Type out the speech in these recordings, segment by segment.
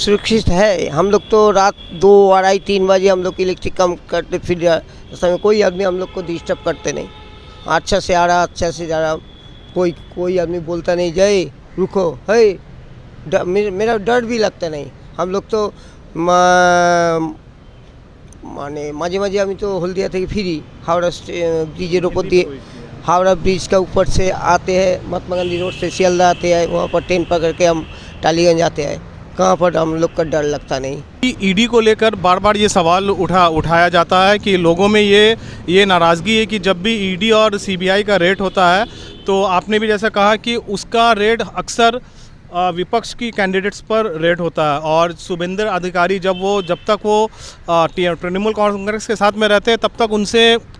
सुरक्षित है। हम लोग तो रात 2 अढ़ाई 3 बजे हम लोग इलेक्ट्रिक कम करते फिर समय कोई आदमी हम लोग को डिस्टर्ब करते नहीं। अच्छा से आ रहा, अच्छा से जा रहा, कोई आदमी बोलता नहीं जय रुको है। मेरा डर भी लगता नहीं। हम लोग तो माने माझे माझे আমি तो हल्दिया থেকে ফিরি हावड़ा ब्रिजेर ऊपर दिए हावड़ा ब्रिज का ऊपर से आते हैं, महात्मा गांधी रोड से सियालदा आते हैं, वहाँ पर ट्रेन पकड़ के हम टालीगंज आते हैं। कहाँ पर हम लोग का डर लगता नहीं। ईडी को लेकर बार बार ये सवाल उठाया जाता है कि लोगों में ये नाराज़गी है कि जब भी ईडी और सीबीआई का रेड होता है तो आपने भी जैसा कहा कि उसका रेड अक्सर विपक्ष की कैंडिडेट्स पर रेड होता है और शुभेंद्र अधिकारी जब तक वो तृणमूल कांग्रेस के साथ में रहते हैं तब तक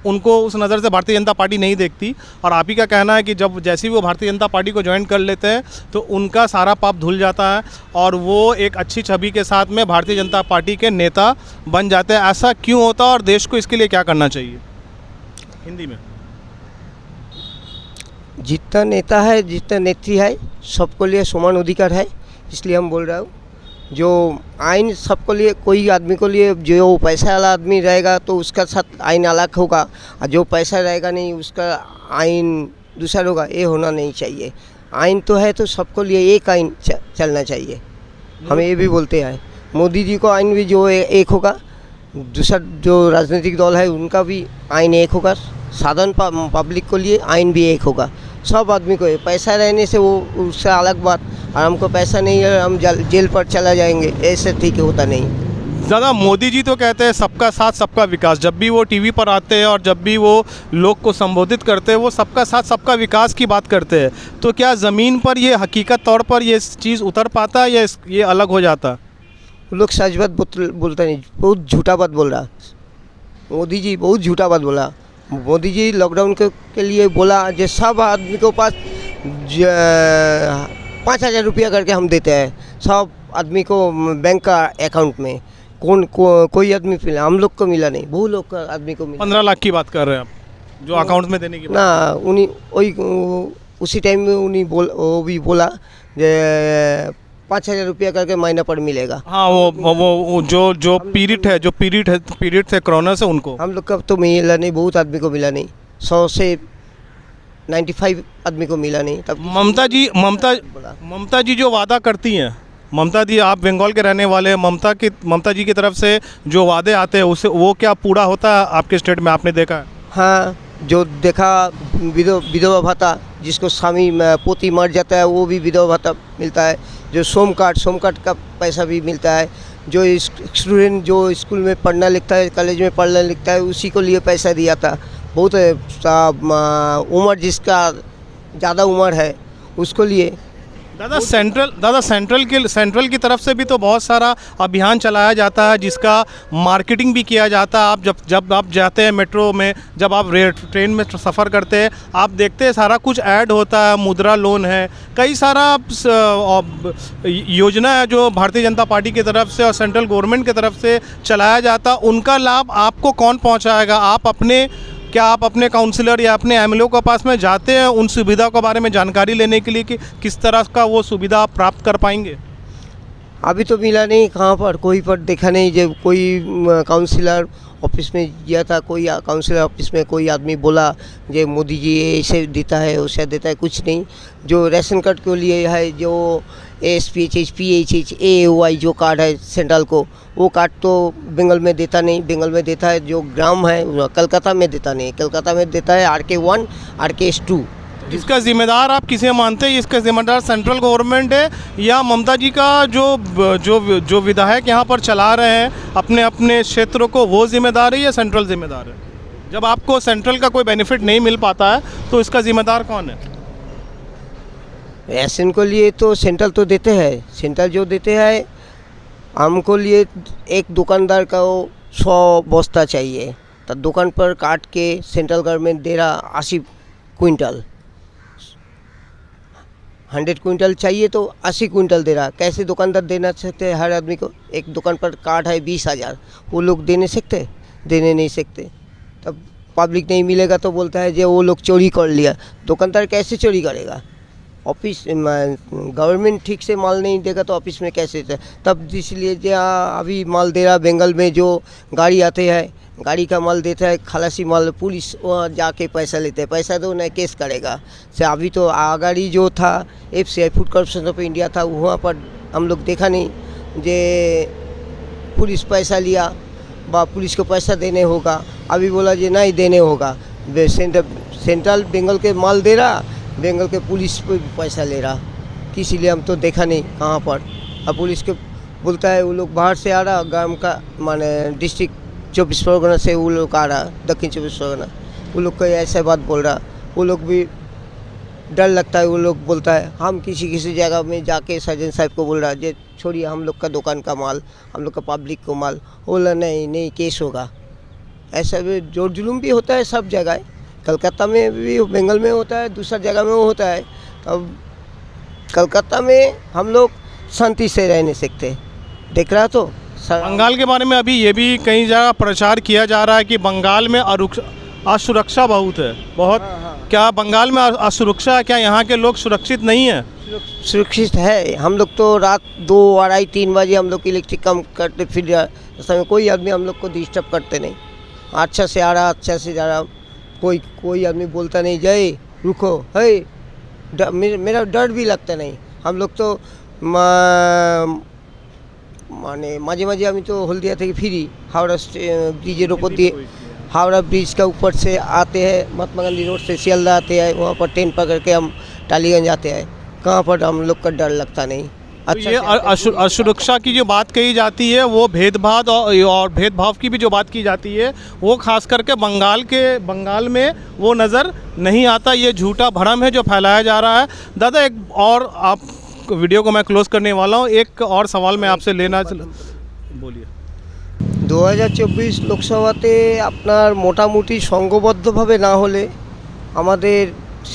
उनको उस नज़र से भारतीय जनता पार्टी नहीं देखती। और आप ही का कहना है कि जब जैसे ही वो भारतीय जनता पार्टी को ज्वाइन कर लेते हैं तो उनका सारा पाप धुल जाता है और वो एक अच्छी छवि के साथ में भारतीय जनता पार्टी के नेता बन जाते हैं। ऐसा क्यों होता है और देश को इसके लिए क्या करना चाहिए? हिंदी में। जितना नेता है, जितना नेत्री है, सबको लिए समान अधिकार है। इसलिए हम बोल रहा हूँ जो आइन सबको लिए, कोई आदमी को लिए जो पैसा वाला आदमी रहेगा तो उसका साथ आइन अलग होगा और जो पैसा रहेगा नहीं उसका आइन दूसरा होगा। ये होना नहीं चाहिए। आइन तो है तो सबको लिए एक आइन चलना चाहिए। हम ये भी बोलते हैं मोदी जी को आइन भी जो एक होगा, दूसरा जो राजनीतिक दल है उनका भी आइन एक होगा, साधारण पब्लिक को लिए आइन भी एक होगा। सब आदमी को पैसा रहने से वो उससे अलग बात, और हमको पैसा नहीं है हम जेल पर चला जाएंगे, ऐसे ठीक होता नहीं। ज़्यादा मोदी जी तो कहते हैं सबका साथ सबका विकास। जब भी वो टीवी पर आते हैं और जब भी वो लोग को संबोधित करते हैं वो सबका साथ सबका विकास की बात करते हैं। तो क्या ज़मीन पर ये हकीकत तौर पर ये चीज़ उतर पाता है या ये अलग हो जाता? वो लोग सच बात बोलता नहीं, बहुत झूठा बात बोल रहा। मोदी जी बहुत झूठा बात बोला। मोदी जी लॉकडाउन के लिए बोला जो सब आदमी को पास 5,000 रुपया करके हम देते हैं सब आदमी को बैंक का अकाउंट में। कोई आदमी मिला, हम लोग को मिला नहीं, बहुत लोग का आदमी को मिला। 15 लाख की बात कर रहे हैं आप जो अकाउंट में देने की बात? ना उन्हीं वही उसी टाइम में उन्हीं वो भी बोला 5,000 रुपया करके महीना पर मिलेगा। हाँ वो जो पीरियड थे कोरोना से उनको हम लोग का तो मिला नहीं, बहुत आदमी को मिला नहीं, 100 से 95 आदमी को मिला नहीं। तब ममता जी जो वादा करती हैं, ममता जी आप बंगाल के रहने वाले हैं, ममता जी की तरफ से जो वादे आते हैं उसे वो क्या पूरा होता है आपके स्टेट में? आपने देखा है? हाँ, जो देखा विधवा भाता, जिसको स्वामी पोती मर जाता है वो भी विधवा भाता मिलता है। जो सोम कार्ड का पैसा भी मिलता है। जो स्टूडेंट जो स्कूल में पढ़ना लिखता है, कॉलेज में पढ़ना लिखता है, उसी को लिए पैसा दिया था। बहुत उम्र जिसका ज़्यादा उम्र है उसको लिए। दादा सेंट्रल की तरफ से भी तो बहुत सारा अभियान चलाया जाता है जिसका मार्केटिंग भी किया जाता है। आप जब आप जाते हैं मेट्रो में, जब आप ट्रेन में सफ़र करते हैं, आप देखते हैं सारा कुछ ऐड होता है। मुद्रा लोन है, कई सारा योजना है जो भारतीय जनता पार्टी की तरफ से और सेंट्रल गवर्नमेंट की तरफ से चलाया जाता है। उनका लाभ आपको कौन पहुँचाएगा? क्या आप अपने काउंसलर या अपने एमएलए के पास में जाते हैं उन सुविधा के बारे में जानकारी लेने के लिए कि किस तरह का वो सुविधा आप प्राप्त कर पाएंगे? अभी तो मिला नहीं, कहाँ पर कोई पर देखा नहीं। जब कोई काउंसलर ऑफिस में गया था, कोई काउंसलर ऑफिस में कोई आदमी बोला जो मोदी जी ऐसे देता है वैसे देता है, कुछ नहीं। जो राशन कार्ड के लिए है, जो ASPHH PHH AOI जो कार्ड है सेंट्रल को, वो कार्ड तो बंगाल में देता नहीं। बंगाल में देता है जो ग्राम है, कलकत्ता में देता नहीं। कलकत्ता में देता है RK1 RK2। इसका जिम्मेदार आप किसे मानते हैं? इसका जिम्मेदार सेंट्रल गवर्नमेंट है या ममता जी का जो विधायक यहाँ पर चला रहे हैं अपने अपने क्षेत्रों को, वो जिम्मेदार है या सेंट्रल जिम्मेदार है? जब आपको सेंट्रल का कोई बेनिफिट नहीं मिल पाता है तो इसका जिम्मेदार कौन है? राशन को लिए तो सेंट्रल तो देते हैं। सेंट्रल जो देते हैं हमको लिए एक दुकानदार का 100 बस्ता चाहिए तो दुकान पर काट के सेंट्रल गवर्नमेंट दे रहा 80 क्विंटल। 100 क्विंटल चाहिए तो 80 क्विंटल दे रहा। कैसे दुकानदार देना सकते हैं हर आदमी को? एक दुकान पर कार्ड है 20,000, वो लोग देने नहीं सकते। तब पब्लिक नहीं मिलेगा तो बोलता है जो वो लोग चोरी कर लिया। दुकानदार कैसे चोरी करेगा? ऑफिस गवर्नमेंट ठीक से माल नहीं देगा तो ऑफिस में कैसे तब इसलिए जो अभी माल दे रहा बंगाल में जो गाड़ी आते हैं गाड़ी का माल देता है खलासी माल पुलिस वहाँ जाके पैसा लेते हैं पैसा दो नहीं केस करेगा से अभी तो आगाड़ी जो था FCI food corporation of India था वहाँ पर हम लोग देखा नहीं जे पुलिस पैसा लिया बा पुलिस को पैसा देने होगा अभी बोला जे नहीं देने होगा सेंट्रल बंगाल के माल दे रहा बंगाल के पुलिस पे भी पैसा ले रहा किसी लिए हम तो देखा नहीं कहाँ पर अब पुलिस के बोलता है वो लोग बाहर से आ रहा गांव का माने डिस्ट्रिक्ट 24 परगना से वो लोग आ रहा दक्षिण 24 परगना वो लोग को ऐसा बात बोल रहा वो लोग भी डर लगता है वो लोग बोलता है हम किसी जगह में जाके सर्जन साहब को बोल रहा जे छोड़िए हम लोग का दुकान का माल हम लोग का पब्लिक को माल बोला नहीं केस होगा ऐसा भी जोर जुलूम भी होता है सब जगह कलकत्ता में भी बंगाल में होता है दूसरा जगह में होता है अब कलकत्ता में हम लोग शांति से रह नहीं सकते देख रहा तो बंगाल के बारे में अभी ये भी कई जगह प्रचार किया जा रहा है कि बंगाल में असुरक्षा बहुत है बहुत क्या बंगाल में असुरक्षा है क्या यहाँ के लोग सुरक्षित नहीं है सुरक्षित है हम लोग तो रात 2 2:30 3 बजे हम लोग इलेक्ट्रिक कम करते फिर रास्ते में कोई आदमी हम लोग को डिस्टर्ब करते नहीं अच्छा से आ रहा अच्छा से जा रहा कोई आदमी बोलता नहीं जय रुको है मेरा डर भी लगता नहीं हम लोग तो माने माझे माझे আমি तो हल्दिया থেকে ফিরি हावड़ा ब्रिजेर ऊपर दिए हावड़ा ब्रिज का ऊपर से आते हैं महात्मा गांधी रोड से सियालदा आते हैं वहाँ पर ट्रेन पकड़ के हम टालीगंज आते हैं कहाँ पर हम लोग का डर लगता नहीं तो ये असुरक्षा की जो बात कही जाती है वो भेदभाव और भेदभाव की भी जो बात की जाती है वो खास करके बंगाल में वो नज़र नहीं आता ये झूठा भ्रम है जो फैलाया जा रहा है दादा एक और आप वीडियो को मैं क्लोज करने वाला हूँ एक और सवाल मैं आपसे लेना बोलिए 2024 লোকসভাতে আপনার মোটামুটি সংঘবদ্ধভাবে না হলে আমাদের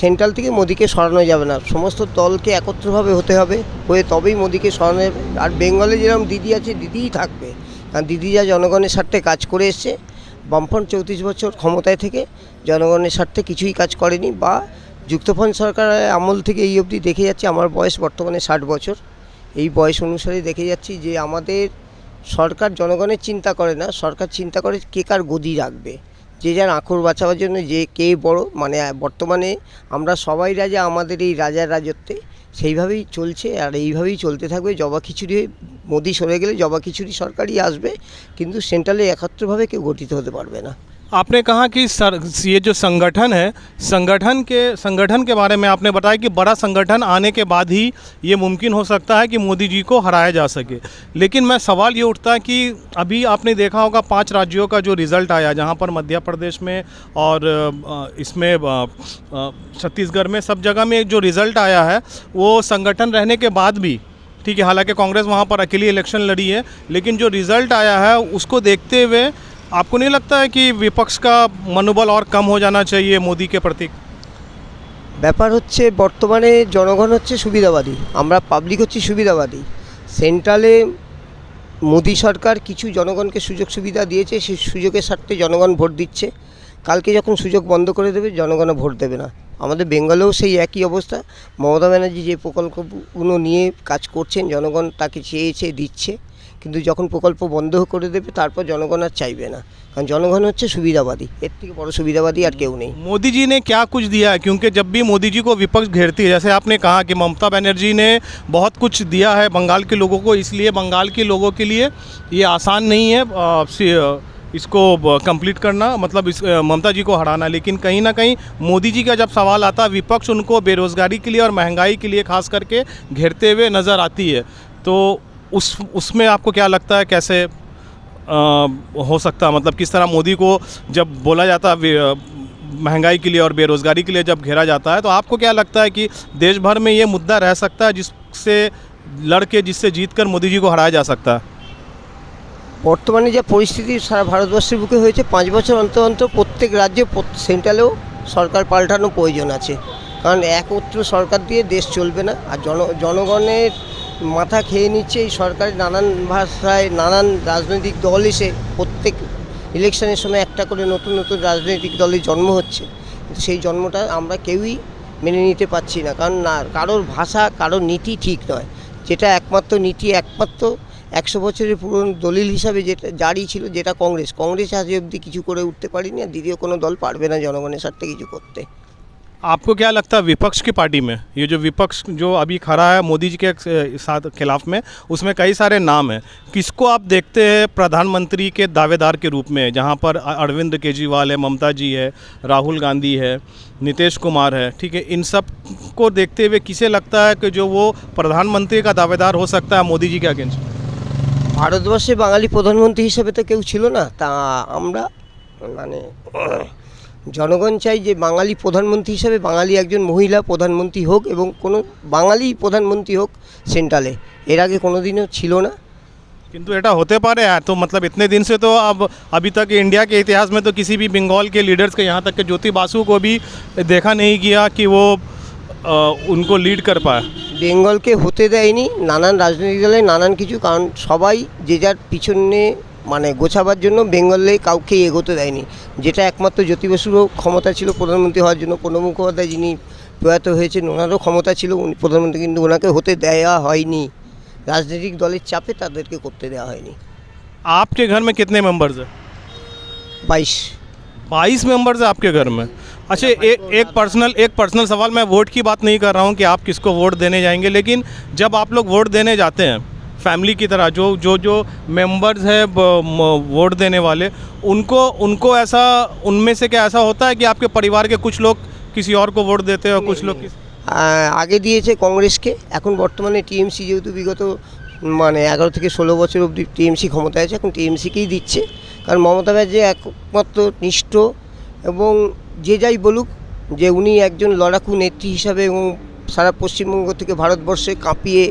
সেন্ট্রাল থেকে মোদিকে সরানো যাবে না সমস্ত দলকে একত্রভাবে হতে হবে হয়ে তবেই মোদিকে সরানো যাবে আর বেঙ্গলে যেরকম দিদি আছে দিদিই থাকবে কারণ দিদি যা জনগণের স্বার্থে কাজ করে এসছে বামফ্রন্ট 34 বছর ক্ষমতায় থেকে জনগণের স্বার্থে কিছুই কাজ করেনি বা যুক্তফ্রন্ট সরকারের আমল থেকে এই অবধি দেখে যাচ্ছি আমার বয়স বর্তমানে 60 বছর এই বয়স অনুসারে দেখে যাচ্ছি যে আমাদের সরকার জনগণের চিন্তা করে না সরকার চিন্তা করে কে কার গদি রাখবে যে যার আঁখড় বাঁচাবার জন্য যে কে বড় মানে বর্তমানে আমরা সবাই রাজা আমাদের এই রাজার রাজত্বে সেইভাবেই চলছে আর এইভাবেই চলতে থাকবে জবা খিচুড়ি মোদি সরে গেলে জবা খিচুড়ি সরকারই আসবে কিন্তু সেন্ট্রালে একত্রভাবে কেউ গঠিত হতে পারবে না आपने कहा कि ये जो संगठन है संगठन के बारे में आपने बताया कि बड़ा संगठन आने के बाद ही ये मुमकिन हो सकता है कि मोदी जी को हराया जा सके लेकिन मैं सवाल ये उठता है कि अभी आपने देखा होगा 5 राज्यों का जो रिज़ल्ट आया जहाँ पर मध्य प्रदेश में और इसमें छत्तीसगढ़ में सब जगह में जो रिज़ल्ट आया है वो संगठन रहने के बाद भी ठीक है हालांकि कांग्रेस वहाँ पर अकेली इलेक्शन लड़ी है लेकिन जो रिज़ल्ट आया है उसको देखते हुए आपको नहीं लगता है कि विपक्ष का मनोबल और कम हो जाना चाहिए मोदी के प्रति ব্যাপার হচ্ছে বর্তমানে জনগণ হচ্ছে সুবিধাবাদী আমরা পাবলিক হচ্ছে সুবিধাবাদী সেন্ট্রালে মোদি সরকার কিছু জনগণকে সুযোগ সুবিধা দিয়েছে সেই সুযোগের স্বার্থে জনগণ ভোট দিচ্ছে কালকে যখন সুযোগ বন্ধ করে দেবে জনগণ ভোট দেবে না আমাদের বেঙ্গলেও সেই একই অবস্থা মমতা ব্যানার্জি যে প্রকল্পগুলো নিয়ে কাজ করছেন জনগণ তাকে চেয়েছে দিচ্ছে কিন্তু যখন প্রকল্প বন্ধ করে দেবে তারপর জনগণ আর চাইবে না কারণ জনগণ হচ্ছে সুবিধাবাদী এর থেকে বড় সুবিধাবাদী আর কেউ নেই मोदी जी ने क्या कुछ दिया है क्योंकि जब भी मोदी जी को विपक्ष घेरती है जैसे आपने कहा कि ममता बनर्जी ने बहुत कुछ दिया है बंगाल के लोगों को इसलिए बंगाल के लोगों के लिए ये आसान नहीं है इसको कंप्लीट करना मतलब इस ममता जी को हराना लेकिन कहीं ना कहीं मोदी जी का जब सवाल आता है विपक्ष उनको बेरोज़गारी के लिए और महंगाई के लिए खास करके घेरते हुए नज़र आती है तो उसमें आपको क्या लगता है कैसे हो सकता मतलब किस तरह मोदी को जब बोला जाता है महंगाई के लिए और बेरोज़गारी के लिए जब घेरा जाता है तो आपको क्या लगता है कि देश भर में ये मुद्दा रह सकता है जिससे लड़के जिससे जीतकर मोदी जी को हराया जा सकता है বর্তমানে যে পরিস্থিতি সারা ভারতবর্ষের বুকে হয়েছে 5 বছর অন্তর অন্তর প্রত্যেক রাজ্যে সেন্ট্রালেও সরকার পাল্টানো প্রয়োজন আছে কারণ একত্র সরকার দিয়ে দেশ চলবে না আর জনগণের মাথা খেয়ে নিচ্ছে এই সরকারের নানান ভাষায় নানান রাজনৈতিক দল এসে প্রত্যেক ইলেকশনের সময় একটা করে নতুন নতুন রাজনৈতিক দলের জন্ম হচ্ছে সেই জন্মটা আমরা কেউই মেনে নিতে পারছি না, কারণ না কারোর ভাষা কারোর নীতি ঠিক নয়। যেটা একমাত্র নীতি, একমাত্র 100 বছরের পুরনো দলিল হিসাবে যেটা জারি ছিল, যেটা কংগ্রেস আজ অবধি কিছু করে উঠতে পারেনি, আর দ্বিতীয় কোনো দল পারবে না জনগণের স্বার্থে কিছু করতে। आपको क्या लगता है विपक्ष की पार्टी में ये जो विपक्ष जो अभी खड़ा है मोदी जी के साथ खिलाफ में, उसमें कई सारे नाम हैं, किसको आप देखते हैं प्रधानमंत्री के दावेदार के रूप में, जहां पर अरविंद केजरीवाल है, ममता जी है, राहुल गांधी है, नीतीश कुमार है, ठीक है, इन सब को देखते हुए किसे लगता है कि जो वो प्रधानमंत्री का दावेदार हो सकता है मोदी जी के अगेंस्ट? ভারতবর্ষে বাঙালি প্রধানমন্ত্রী হিসেবে তো কেউ ছিল না, তা আমরা মানে জনগণ চাই যে বাঙালি প্রধানমন্ত্রী হিসেবে বাঙালি একজন মহিলা প্রধানমন্ত্রী হোক, এবং কোনো বাঙালি প্রধানমন্ত্রী হোক সেন্ট্রালে। এর আগে কোনো দিনও ছিল না। किंतु ऐसा होते पारे है तो मतलब इतने दिन से तो अब अभी तक इंडिया के इतिहास में तो किसी भी बंगाल के लीडर्स के यहाँ तक के ज्योति बासु को भी देखा नहीं गया कि वो उनको लीड कर पाए। বেঙ্গলকে হতে দেয়নি নানান রাজনৈতিক দলে নানান কিছু, কারণ সবাই যে যার পিছনে মানে গোছাবার জন্য বেঙ্গলে কাউকে এগোতে দেয়নি। যেটা একমাত্র জ্যোতি বসুরও ক্ষমতা ছিল প্রধানমন্ত্রী হওয়ার জন্য, প্রণব মুখোপাধ্যায় যিনি প্রয়াত হয়েছেন ওনারও ক্ষমতা ছিল উনি প্রধানমন্ত্রী, কিন্তু ওনাকে হতে দেওয়া হয়নি, রাজনৈতিক দলের চাপে তাদেরকে করতে দেওয়া হয়নি। आपके घर में कितने मेंबर्स हैं? 22। 22 मेंबर्स हैं आपके घर में। अच्छा, एक पर्सनल सवाल, मैं वोट की बात नहीं कर रहा हूँ कि आप किसको वोट देने जाएंगे, लेकिन जब आप लोग वोट देने जाते हैं फैमिली की तरह, जो मेंबर्स है वोट देने वाले, उनको ऐसा, उनमें से क्या ऐसा होता है कि आपके परिवार के कुछ लोग किसी और को वोट देते हैं और कुछ लोग আগে দিয়েছে কংগ্রেসকে, এখন বর্তমানে টিএমসি যেহেতু বিগত মানে 11 থেকে 16 বছর অবধি টিএমসি ক্ষমতায় আছে, এখন টিএমসিকেই দিচ্ছে। কারণ মমতা ব্যানার্জি একমাত্র নিষ্ঠ, এবং যে যাই বলুক যে উনি একজন লড়াকু নেত্রী হিসাবে এবং সারা পশ্চিমবঙ্গ থেকে ভারতবর্ষে কাঁপিয়ে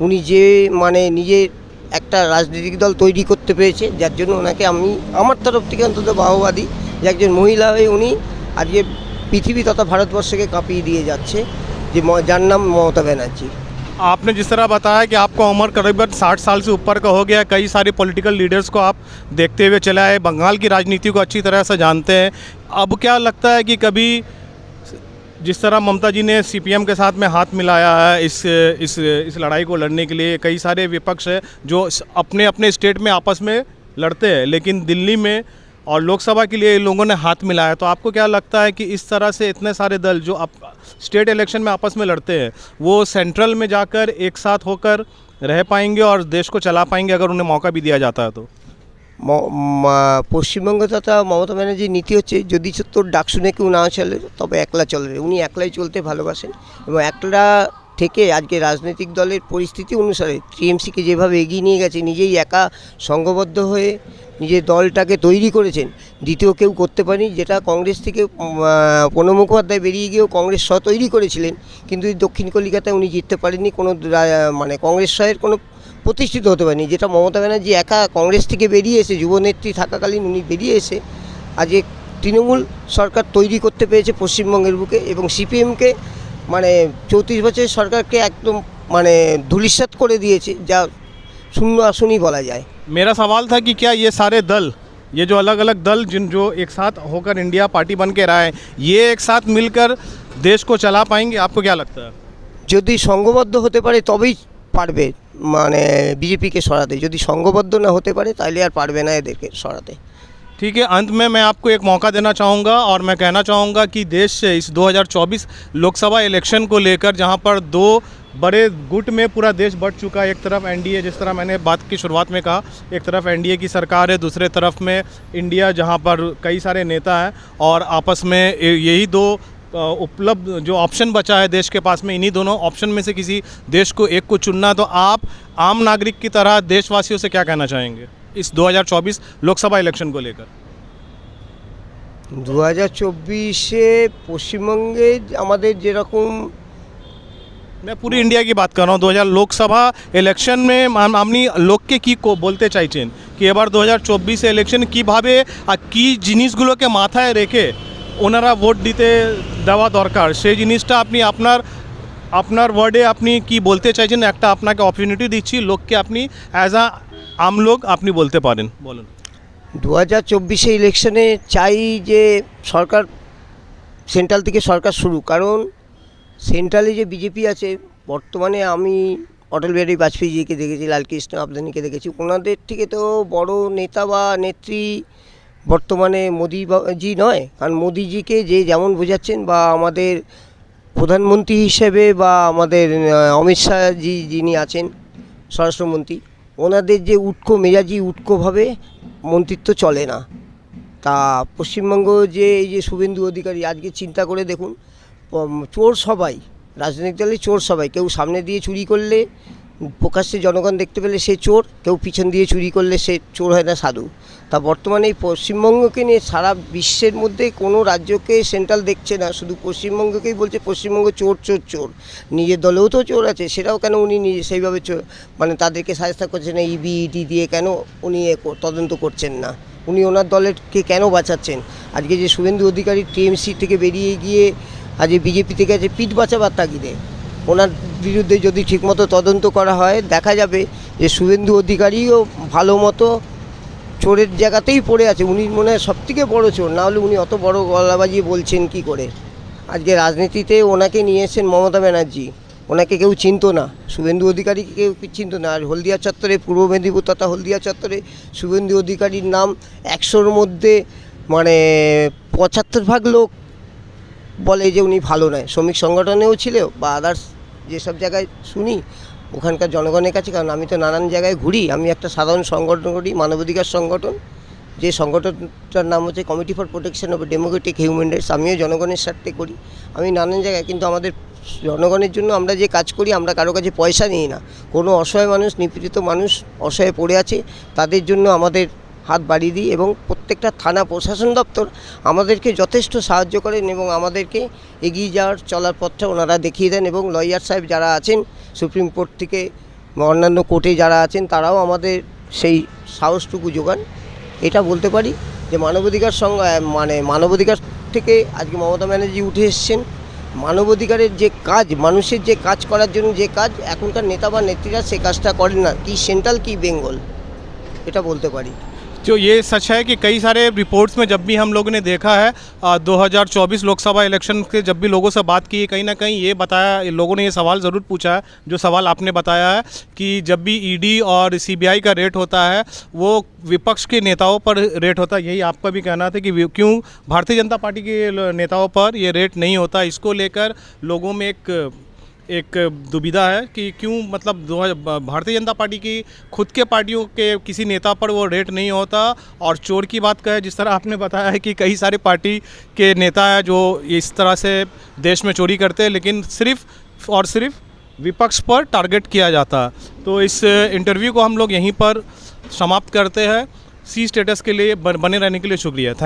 উনি যে মানে নিজের একটা রাজনৈতিক দল তৈরি করতে পেরেছে, যার জন্য ওনাকে আমি আমার তরফ থেকে অন্তত বাহবাদী যে একজন মহিলা হয়ে উনি আজকে পৃথিবী তথা ভারতবর্ষকে কাঁপিয়ে দিয়ে যাচ্ছে, যে যার নাম মমতা ব্যানার্জি। आपने जिस तरह बताया कि आपको उम्र करीबन 60 साल से ऊपर का हो गया, कई सारे पॉलिटिकल लीडर्स को आप देखते हुए चले आए, बंगाल की राजनीति को अच्छी तरह से जानते हैं, अब क्या लगता है कि कभी जिस तरह ममता जी ने सीपीएम के साथ में हाथ मिलाया है इस लड़ाई को लड़ने के लिए, कई सारे विपक्ष है जो अपने अपने स्टेट में आपस में लड़ते हैं, लेकिन दिल्ली में और लोकसभा के लिए इन लोगों ने हाथ मिलाया, तो आपको क्या लगता है कि इस तरह से इतने सारे दल जो स्टेट इलेक्शन में आपस में लड़ते हैं, वो सेंट्रल में जाकर एक साथ होकर रह पाएंगे और देश को चला पाएंगे अगर उन्हें मौका भी दिया जाता है? तो পশ্চিমবঙ্গ তথা মমতা ব্যানার্জির নীতি হচ্ছে যদি তোর ডাক শুনে কেউ না চলে তবে একলা চলে। উনি একলাই চলতে ভালোবাসেন, এবং একলা থেকে আজকে রাজনৈতিক দলের পরিস্থিতি অনুসারে টিএমসিকে যেভাবে এগিয়ে নিয়ে গেছে, নিজেই একা সংঘবদ্ধ হয়ে নিজের দলটাকে তৈরি করেছেন, দ্বিতীয় কেউ করতে পারেনি। যেটা কংগ্রেস থেকে প্রণব মুখোপাধ্যায় বেরিয়ে গিয়েও কংগ্রেস সহ তৈরি করেছিলেন, কিন্তু দক্ষিণ কলিকাতায় উনি জিততে পারেননি, কোনো মানে কংগ্রেস সহের কোনো প্রতিষ্ঠিত হতে পারেনি। যেটা মমতা ব্যানার্জি একা কংগ্রেস থেকে বেরিয়ে এসে, যুবনেত্রী থাকাকালীন উনি বেরিয়ে এসে আজকে তৃণমূল সরকার তৈরি করতে পেরেছে পশ্চিমবঙ্গের বুকে, এবং সিপিএমকে মানে 34 বছরের সরকারকে একদম মানে ধূলিসাৎ করে দিয়েছে, যা শূন্য আসনই বলা যায়। मेरा सवाल था कि क्या ये सारे दल, ये जो अलग अलग दल जो एक साथ होकर इंडिया पार्टी बन के रहा है, ये एक साथ मिलकर देश को चला पाएंगे? आपको क्या लगता है? যদি সংঘবদ্ধ হতে পারে তবেই পারবে মানে বিজেপিকে সরাতে, যদি সংঘবদ্ধ না হতে পারে তাহলে আর পারবে না এদেরকে সরাতে। ठीक है, अंत में मैं आपको एक मौका देना चाहूँगा और मैं कहना चाहूँगा कि देश से इस 2024 लोकसभा इलेक्शन को लेकर, जहाँ पर दो बड़े गुट में पूरा देश बंट चुका है, एक तरफ एनडीए, जिस तरह मैंने बात की शुरुआत में कहा, एक तरफ एनडीए की सरकार है, दूसरे तरफ में इंडिया जहाँ पर कई सारे नेता हैं, और आपस में यही दो उपलब्ध जो ऑप्शन बचा है देश के पास में, इन्हीं दोनों ऑप्शन में से किसी देश को एक को चुनना। तो आप आम नागरिक की तरह देशवासियों से क्या कहना चाहेंगे इस 2024 लोकसभा इलेक्शन को लेकर? 2024-এ পশ্চিমবঙ্গে আমাদের যেরকম, मैं पूरी इंडिया की बात कर रहा हूँ, 2000 लोकसभा इलेक्शन में আপনি লোককে কি বলতে চাইছেন কি এবার 2024 ইলেকশন কিভাবে আর কি জিনিসগুলোকে মাথায় রেখে ওনারা ভোট দিতে দেওয়া দরকার, সেই জিনিসটা আপনি আপনার ওয়ার্ডে আপনি কি বলতে চাইছেন? একটা আপনাকে অপরচুনিটি দিচ্ছি, লোককে আপনি অ্যাজ আ আম লোক আপনি বলতে পারেন, বলুন। 2024-এ ইলেকশনে চাই যে সরকার, সেন্ট্রাল থেকে সরকার শুরু, কারণ সেন্ট্রালে যে বিজেপি আছে বর্তমানে আমি অটল বিহারী বাজপেয়ীজিকে দেখেছি, লালকৃষ্ণ আদবানিকে দেখেছি, ওনাদের থেকে তো বড় নেতা বা নেত্রী বর্তমানে মোদিজি নয়। কারণ মোদিজিকে যে যেমন বোঝাচ্ছেন বা আমাদের প্রধানমন্ত্রী হিসেবে বা আমাদের অমিত শাহজি যিনি আছেন স্বরাষ্ট্রমন্ত্রী, ওনাদের যে উটকো মেজাজি উটকোভাবে মন্ত্রিত্ব চলে না। তা পশ্চিমবঙ্গ যে এই যে শুভেন্দু অধিকারী, আজকে চিন্তা করে দেখুন, চোর সবাই, রাজনৈতিক দলে চোর সবাই, কেউ সামনে দিয়ে চুরি করলে প্রকাশ্যে জনগণ দেখতে পেলে সে চোর, কেউ পিছন দিয়ে চুরি করলে সে চোর হয় না সাধু। তা বর্তমানে এই পশ্চিমবঙ্গকে নিয়ে সারা বিশ্বের মধ্যে কোনো রাজ্যকে সেন্ট্রাল দেখছে না, শুধু পশ্চিমবঙ্গকেই বলছে পশ্চিমবঙ্গ চোর চোর চোর। নিজের দলেও তো চোর আছে, সেটাও কেন উনি নিজে সেইভাবে মানে তাদেরকে সাহায্য করছেন না, ইডি দিয়ে কেন উনি তদন্ত করছেন না? উনি ওনার দলেরকে কেন বাঁচাচ্ছেন? আজকে যে শুভেন্দু অধিকারী টিএমসি থেকে বেরিয়ে গিয়ে আজকে বিজেপি থেকে আছে পিঠ বাঁচাবার তাগিদে, ওনার বিরুদ্ধে যদি ঠিকমতো তদন্ত করা হয় দেখা যাবে যে শুভেন্দু অধিকারীও ভালো মতো চোরের জায়গাতেই পড়ে আছে। উনি মনে হয় সবথেকে বড় চোর, না হলে উনি অত বড় গলা বাজিয়ে বলছেন কি করে? আজকে রাজনীতিতে ওনাকে নিয়ে এসেছেন মমতা ব্যানার্জি, ওনাকে কেউ চিনতো না, শুভেন্দু অধিকারীকে কেউ চিনতো না। আর হলদিয়া চত্বরে, পূর্ব মেদিনীপুর তথা হলদিয়া চত্বরে শুভেন্দু অধিকারীর নাম 100-র মধ্যে মানে 75 লোক বলে যে উনি ভালো নয়। শ্রমিক সংগঠনেও ছিল বা আদার্স যেসব জায়গায় শুনি ওখানকার জনগণের কাছে, কারণ আমি তো নানান জায়গায় ঘুরি, আমি একটা সাধারণ সংগঠন করি, মানবাধিকার সংগঠন, যে সংগঠনটার নাম হচ্ছে committee for protection of Democratic human rights. আমিও জনগণের স্বার্থে করি, আমি নানান জায়গায়, কিন্তু আমাদের জনগণের জন্য আমরা যে কাজ করি আমরা কারো কাছে পয়সা নিই না। কোনো অসহায় মানুষ, নিপীড়িত মানুষ অসহায় পড়ে আছে তাদের জন্য আমাদের হাত বাড়িয়ে দিই, এবং প্রত্যেকটা থানা প্রশাসন দপ্তর আমাদেরকে যথেষ্ট সাহায্য করেন এবং আমাদেরকে এগিয়ে যাওয়ার চলার পথটা ওনারা দেখিয়ে দেন। এবং লয়ার সাহেব যারা আছেন সুপ্রিম কোর্ট থেকে অন্যান্য কোর্টে যারা আছেন তারাও আমাদের সেই সাহসটুকু যোগান। এটা বলতে পারি যে মানবাধিকার মানে মানবাধিকার থেকে আজকে মমতা ব্যানার্জি উঠে এসছেন। মানবাধিকারের যে কাজ, মানুষের যে কাজ করার জন্য যে কাজ, এখনকার নেতা বা নেত্রীরা সে কাজটা করেন না, কি সেন্ট্রাল কি বেঙ্গল, এটা বলতে পারি। जो ये सच है कि कई सारे रिपोर्ट्स में जब भी हम लोगों ने देखा है 2024 लोकसभा इलेक्शन के जब भी लोगों से बात की, कहीं ना कहीं ये बताया, लोगों ने ये सवाल ज़रूर पूछा है जो सवाल आपने बताया है कि जब भी ईडी और सीबीआई का रेट होता है वो विपक्ष के नेताओं पर रेट होता है। यही आपका भी कहना था कि क्यों भारतीय जनता पार्टी के नेताओं पर ये रेट नहीं होता। इसको लेकर लोगों में एक दुविधा है कि क्यों, मतलब भारतीय जनता पार्टी की खुद के पार्टियों के किसी नेता पर वो रेट नहीं होता। और चोर की बात करें, जिस तरह आपने बताया है कि कई सारे पार्टी के नेता हैं जो इस तरह से देश में चोरी करते हैं, लेकिन सिर्फ और सिर्फ विपक्ष पर टारगेट किया जाता है। तो इस इंटरव्यू को हम लोग यहीं पर समाप्त करते हैं। सी स्टेटस के लिए बने रहने के लिए शुक्रिया। थैंक